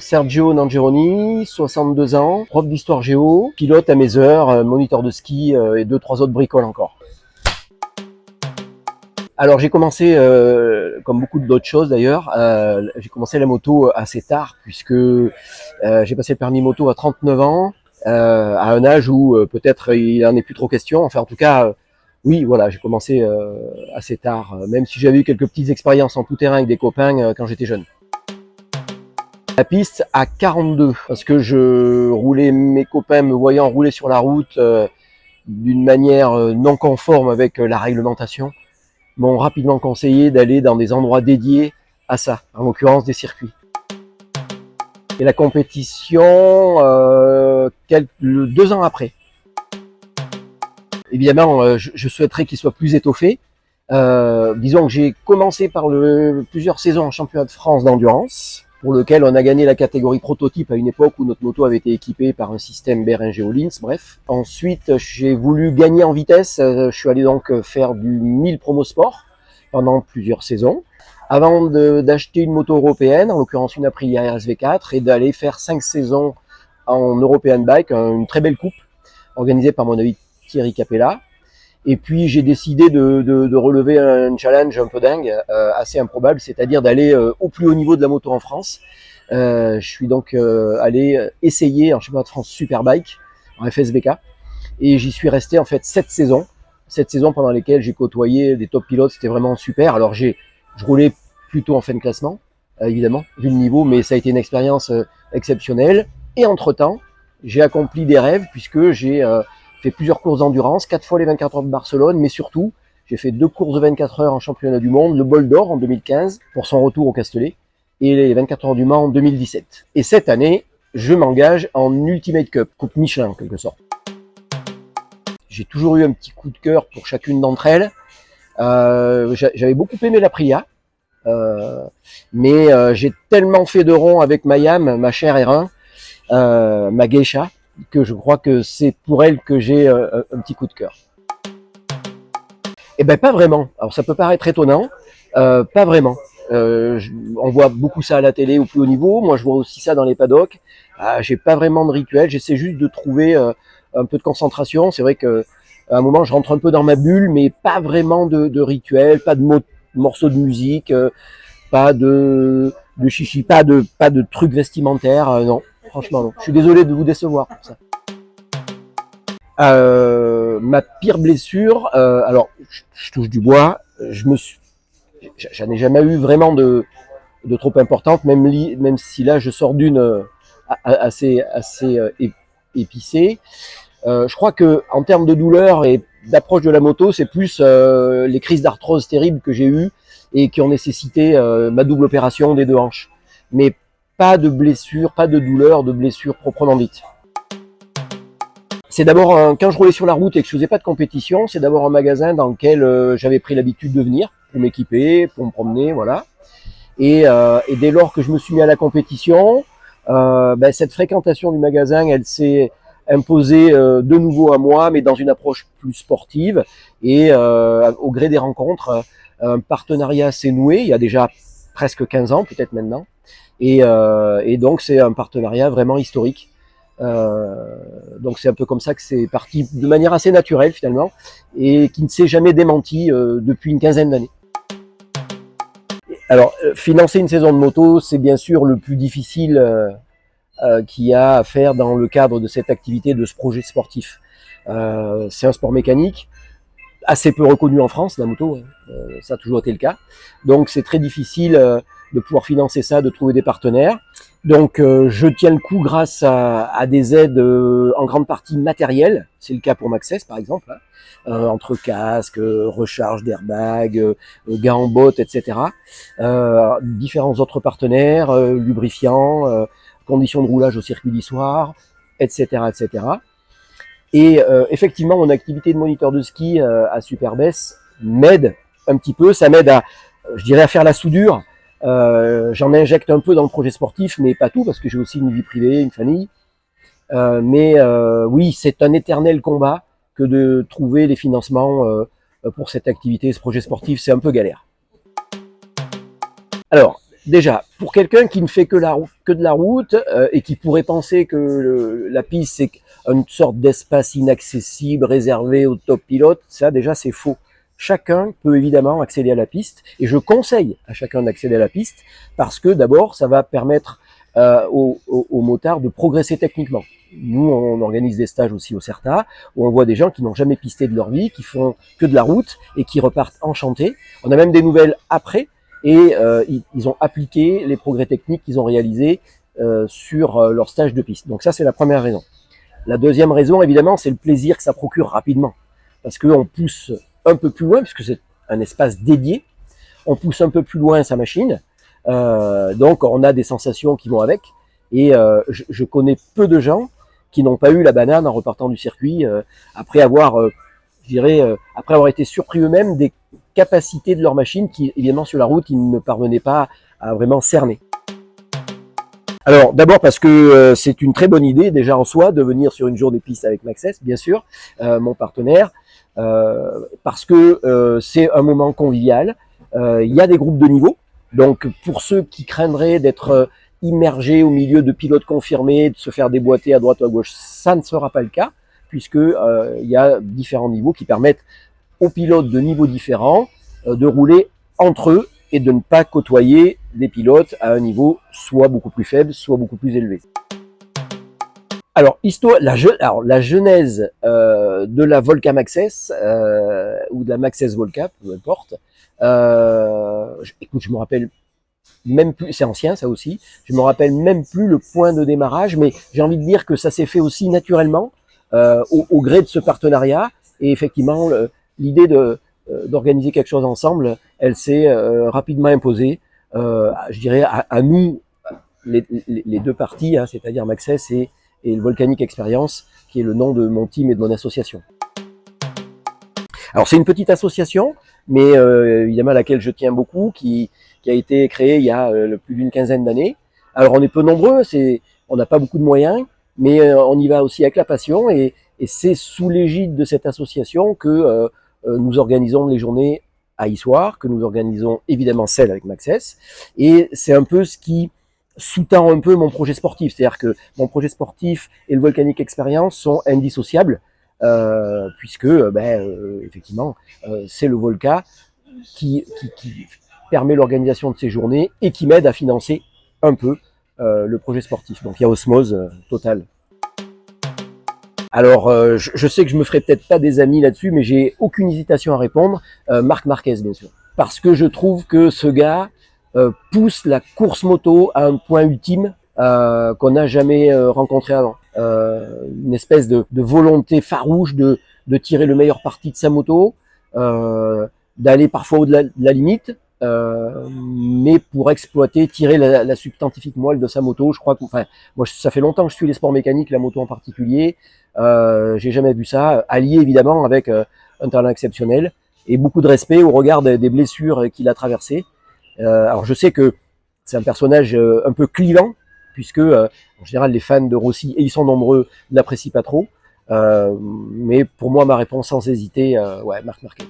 Sergio Nangeroni, 62 ans, prof d'histoire géo, pilote à mes heures, moniteur de ski et 2-3 autres bricoles encore. Alors j'ai commencé, comme beaucoup d'autres choses d'ailleurs, j'ai commencé la moto assez tard puisque j'ai passé le permis moto à 39 ans, à un âge où peut-être il n'en est plus trop question. Enfin en tout cas, oui voilà, j'ai commencé assez tard, même si j'avais eu quelques petites expériences en tout-terrain avec des copains quand j'étais jeune. La piste à 42, parce que je roulais, mes copains me voyant rouler sur la route d'une manière non conforme avec la réglementation, m'ont rapidement conseillé d'aller dans des endroits dédiés à ça, en l'occurrence des circuits. Et la compétition, 2 ans après. Évidemment, je souhaiterais qu'il soit plus étoffé. Disons que j'ai commencé par plusieurs saisons en championnat de France d'endurance, pour lequel on a gagné la catégorie prototype à une époque où notre moto avait été équipée par un système Behringer-Ohlins, bref. Ensuite, j'ai voulu gagner en vitesse. Je suis allé donc faire du 1000 promo sport pendant plusieurs saisons, avant d'acheter une moto européenne, en l'occurrence une Aprilia RSV4, et d'aller faire 5 saisons en European Bike, une très belle coupe, organisée par mon ami Thierry Capella. Et puis j'ai décidé de relever un challenge un peu dingue, assez improbable, c'est-à-dire d'aller au plus haut niveau de la moto en France. Je suis donc allé essayer en championnat de France Superbike, en FSBK, et j'y suis resté en fait 7 saisons pendant lesquelles j'ai côtoyé des top pilotes, c'était vraiment super. Alors je roulais plutôt en fin de classement, évidemment, vu le niveau, mais ça a été une expérience exceptionnelle. Et entre-temps, j'ai accompli des rêves, puisque j'ai fait plusieurs courses d'endurance, 4 fois les 24 heures de Barcelone, mais surtout, j'ai fait 2 courses de 24 heures en championnat du monde, le Bol d'Or en 2015, pour son retour au Castellet, et les 24 heures du Mans en 2017. Et cette année, je m'engage en Ultimate Cup, Coupe Michelin en quelque sorte. J'ai toujours eu un petit coup de cœur pour chacune d'entre elles. J'avais beaucoup aimé la Priya, mais j'ai tellement fait de ronds avec Mayam, ma chère R1, ma geisha, que je crois que c'est pour elle que j'ai un petit coup de cœur. Eh ben pas vraiment. Alors ça peut paraître étonnant, pas vraiment. On voit beaucoup ça à la télé au plus haut niveau. Moi je vois aussi ça dans les paddocks. J'ai pas vraiment de rituel. J'essaie juste de trouver un peu de concentration. C'est vrai que à un moment je rentre un peu dans ma bulle, mais pas vraiment de rituel, pas de morceaux de musique, pas de chichi, pas de trucs vestimentaires. Non. Franchement, non. Je suis désolé de vous décevoir pour ça. Ma pire blessure, alors je touche du bois, j'en ai jamais eu vraiment de trop importante, même si là je sors d'une assez épicée. Je crois que en termes de douleur et d'approche de la moto, c'est plus les crises d'arthrose terribles que j'ai eues et qui ont nécessité ma double opération des 2 hanches. Mais pas de blessure, pas de douleur, de blessure proprement dite. C'est d'abord, quand je roulais sur la route et que je faisais pas de compétition, c'est d'abord un magasin dans lequel j'avais pris l'habitude de venir pour m'équiper, pour me promener, voilà. Et dès lors que je me suis mis à la compétition, cette fréquentation du magasin, elle s'est imposée de nouveau à moi, mais dans une approche plus sportive. Et au gré des rencontres, un partenariat s'est noué il y a déjà presque 15 ans, peut-être maintenant. Et donc c'est un partenariat vraiment historique. Donc c'est un peu comme ça que c'est parti de manière assez naturelle finalement, et qui ne s'est jamais démenti depuis une quinzaine d'années. Alors financer une saison de moto, c'est bien sûr le plus difficile qu'il y a à faire dans le cadre de cette activité, de ce projet sportif. C'est un sport mécanique, assez peu reconnu en France, la moto, ça a toujours été le cas. Donc c'est très difficile de pouvoir financer ça, de trouver des partenaires. Donc je tiens le coup grâce à des aides en grande partie matérielles. C'est le cas pour Maxxess par exemple, entre casques, recharge d'airbag, gants en bottes, etc. Différents autres partenaires, lubrifiants, conditions de roulage au circuit d'Issoire, etc., etc. Et effectivement, mon activité de moniteur de ski à Superbès m'aide un petit peu. Ça m'aide je dirais, à faire la soudure. J'en injecte un peu dans le projet sportif, mais pas tout, parce que j'ai aussi une vie privée, une famille. Mais oui, c'est un éternel combat que de trouver les financements pour cette activité, ce projet sportif. C'est un peu galère. Alors, déjà, pour quelqu'un qui ne fait que de la route et qui pourrait penser que la piste c'est une sorte d'espace inaccessible réservé aux top pilotes, ça déjà c'est faux. Chacun peut évidemment accéder à la piste et je conseille à chacun d'accéder à la piste parce que d'abord ça va permettre aux motards de progresser techniquement. Nous, on organise des stages aussi au CERTA où on voit des gens qui n'ont jamais pisté de leur vie, qui font que de la route et qui repartent enchantés. On a même des nouvelles après et ils ont appliqué les progrès techniques qu'ils ont réalisés sur leur stage de piste. Donc ça, c'est la première raison. La deuxième raison, évidemment, c'est le plaisir que ça procure rapidement. Parce qu'on pousse un peu plus loin, puisque c'est un espace dédié, on pousse un peu plus loin sa machine, donc on a des sensations qui vont avec. Et je connais peu de gens qui n'ont pas eu la banane en repartant du circuit, après avoir, après avoir été surpris eux-mêmes des capacités de leur machine qui, évidemment, sur la route, ils ne parvenaient pas à vraiment cerner. Alors d'abord parce que c'est une très bonne idée déjà en soi de venir sur une journée piste avec Maxxis, bien sûr, mon partenaire, parce que c'est un moment convivial. Il y a des groupes de niveau, donc pour ceux qui craindraient d'être immergés au milieu de pilotes confirmés, de se faire déboîter à droite ou à gauche, ça ne sera pas le cas, puisque il y a différents niveaux qui permettent aux pilotes de niveaux différents de rouler entre eux et de ne pas côtoyer des pilotes à un niveau soit beaucoup plus faible, soit beaucoup plus élevé. Alors, la genèse de la Volca Maxxis ou de la Maxxis Volca, peu importe. Écoute, je me rappelle même plus, c'est ancien ça aussi. Je me rappelle même plus le point de démarrage, mais j'ai envie de dire que ça s'est fait aussi naturellement au gré de ce partenariat. Et effectivement, l'idée d'organiser quelque chose ensemble, elle s'est rapidement imposée. Je dirais à nous, les deux parties, hein, c'est-à-dire Maxxis et le Volcanic Experience, qui est le nom de mon team et de mon association. Alors c'est une petite association, mais évidemment à laquelle je tiens beaucoup, qui a été créée il y a plus d'une quinzaine d'années. Alors on est peu nombreux, on n'a pas beaucoup de moyens, mais on y va aussi avec la passion, et c'est sous l'égide de cette association que nous organisons les journées à Issoire, que nous organisons évidemment celle avec Maxxis, et c'est un peu ce qui sous-tend un peu mon projet sportif, c'est-à-dire que mon projet sportif et le Volcanic Experience sont indissociables, puisque effectivement c'est le Volca qui permet l'organisation de ces journées et qui m'aide à financer un peu le projet sportif. Donc il y a osmose totale. Alors je sais que je me ferai peut-être pas des amis là-dessus, mais j'ai aucune hésitation à répondre. Marc Marquez, bien sûr, parce que je trouve que ce gars pousse la course moto à un point ultime qu'on n'a jamais rencontré avant. Une espèce de volonté farouche de tirer le meilleur parti de sa moto, d'aller parfois au-delà de la limite, mais pour exploiter, tirer la substantifique moelle de sa moto. Je crois que, enfin, moi, ça fait longtemps que je suis les sports mécaniques, la moto en particulier. J'ai jamais vu ça, allié évidemment avec un talent exceptionnel et beaucoup de respect au regard des blessures qu'il a traversées. Alors je sais que c'est un personnage un peu clivant, puisque en général les fans de Rossi, et ils sont nombreux, l'apprécient pas trop. Mais pour moi, ma réponse sans hésiter, ouais, Marc Marquez.